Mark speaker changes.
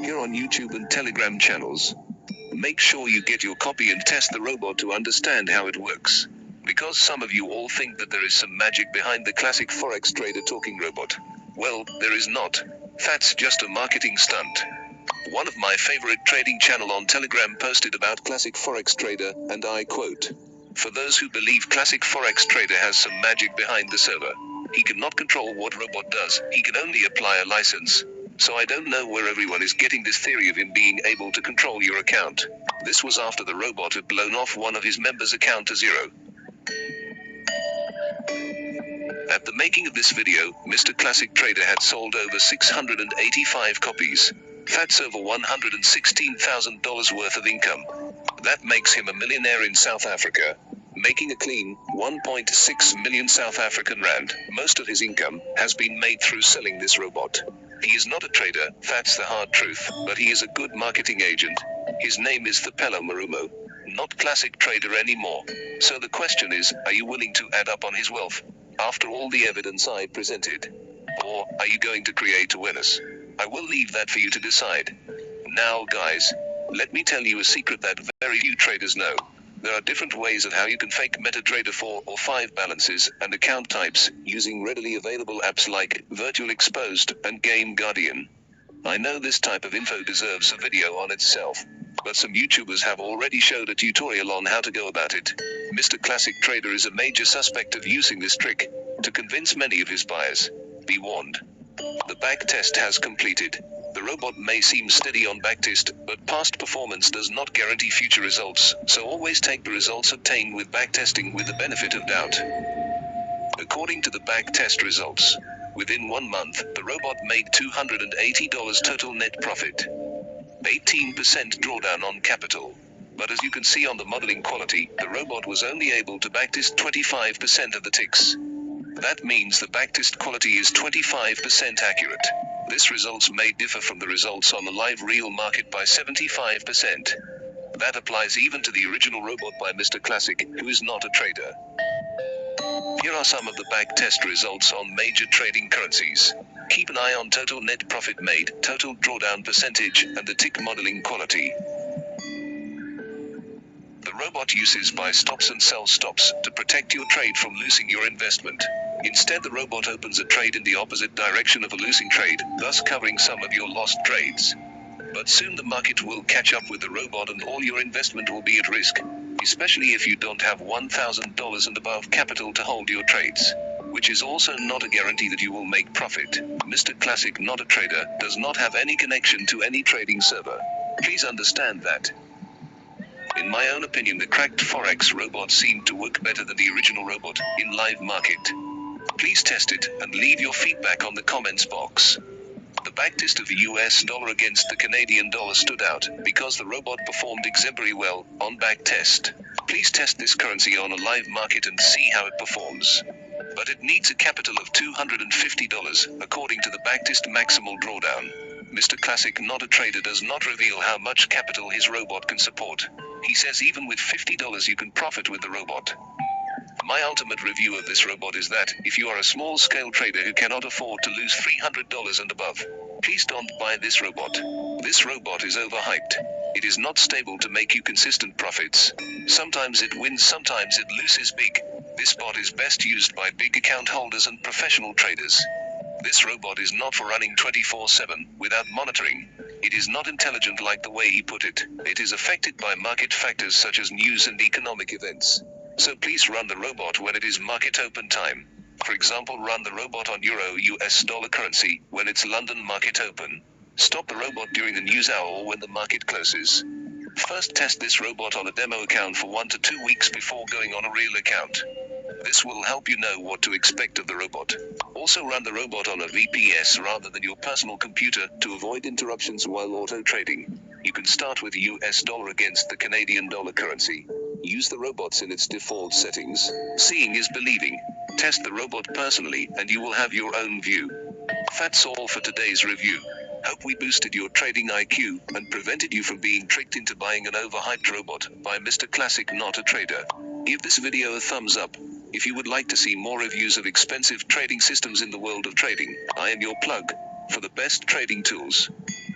Speaker 1: here on YouTube and Telegram channels. Make sure you get your copy and test the robot to understand how it works. Because some of you all think that there is some magic behind the classic Forex trader talking robot. Well, there is not. That's just a marketing stunt. One of my favorite trading channel on Telegram posted about classic Forex trader, and I quote, "For those who believe classic Forex trader has some magic behind the server, he cannot control what robot does, he can only apply a license. So I don't know where everyone is getting this theory of him being able to control your account." This was after the robot had blown off one of his members' account to zero. At the making of this video, Mr. Classic Trader had sold over 685 copies. That's over $116,000 worth of income. That makes him a millionaire in South Africa, making a clean 1.6 million South African rand. Most of his income has been made through selling this robot. He is not a trader, that's the hard truth, but he is a good marketing agent. His name is Thapelo Marumo, not Classic Trader anymore. So the question is, are you willing to add up on his wealth after all the evidence I presented? Or are you going to create awareness? I will leave that for you to decide. Now guys, let me tell you a secret that very few traders know. There are different ways of how you can fake MetaTrader 4 or 5 balances and account types using readily available apps like Virtual Exposed and Game Guardian. I know this type of info deserves a video on itself, but some YouTubers have already showed a tutorial on how to go about it. Mr. Classic Trader is a major suspect of using this trick to convince many of his buyers. Be warned. The backtest has completed. The robot may seem steady on backtest, but past performance does not guarantee future results, so always take the results obtained with backtesting with the benefit of doubt. According to the backtest results, within 1 month, the robot made $280 total net profit. 18% drawdown on capital. But as you can see on the modeling quality, the robot was only able to backtest 25% of the ticks. That means the backtest quality is 25% accurate. This results may differ from the results on the live real market by 75%. That applies even to the original robot by Mr. Classic, who is not a trader. Here are some of the backtest results on major trading currencies. Keep an eye on total net profit made, total drawdown percentage, and the tick modeling quality. The robot uses buy stops and sell stops to protect your trade from losing your investment. Instead, the robot opens a trade in the opposite direction of a losing trade, thus covering some of your lost trades. But soon the market will catch up with the robot and all your investment will be at risk, especially if you don't have $1,000 and above capital to hold your trades, which is also not a guarantee that you will make profit. Mr. Classic, not a trader, does not have any connection to any trading server. Please understand that. In my own opinion, the cracked Forex robot seemed to work better than the original robot in live market. Please test it and leave your feedback on the comments box. The backtest of the US dollar against the Canadian dollar stood out because the robot performed exemplary well on backtest. Please test this currency on a live market and see how it performs. But it needs a capital of $250 according to the backtest maximal drawdown. Mr. Classic, not a trader, does not reveal how much capital his robot can support. He says even with $50 you can profit with the robot. My ultimate review of this robot is that, if you are a small-scale trader who cannot afford to lose $300 and above, please don't buy this robot. This robot is overhyped. It is not stable to make you consistent profits. Sometimes it wins, sometimes it loses big. This bot is best used by big account holders and professional traders. This robot is not for running 24/7 without monitoring. It is not intelligent like the way he put it. It is affected by market factors such as news and economic events. So please run the robot when it is market open time. For example, run the robot on Euro US dollar currency when it's London market open. Stop the robot during the news hour or when the market closes. First, test this robot on a demo account for 1 to 2 weeks before going on a real account. This will help you know what to expect of the robot. Also, run the robot on a VPS rather than your personal computer to avoid interruptions while auto trading. You can start with US dollar against the Canadian dollar currency. Use the robots in its default settings. Seeing is believing. Test the robot personally and you will have your own view. That's all for today's review. Hope we boosted your trading IQ and prevented you from being tricked into buying an overhyped robot by Mr. Classic, not a trader. Give this video a thumbs up if you would like to see more reviews of expensive trading systems in the world of trading. I am your plug for the best trading tools.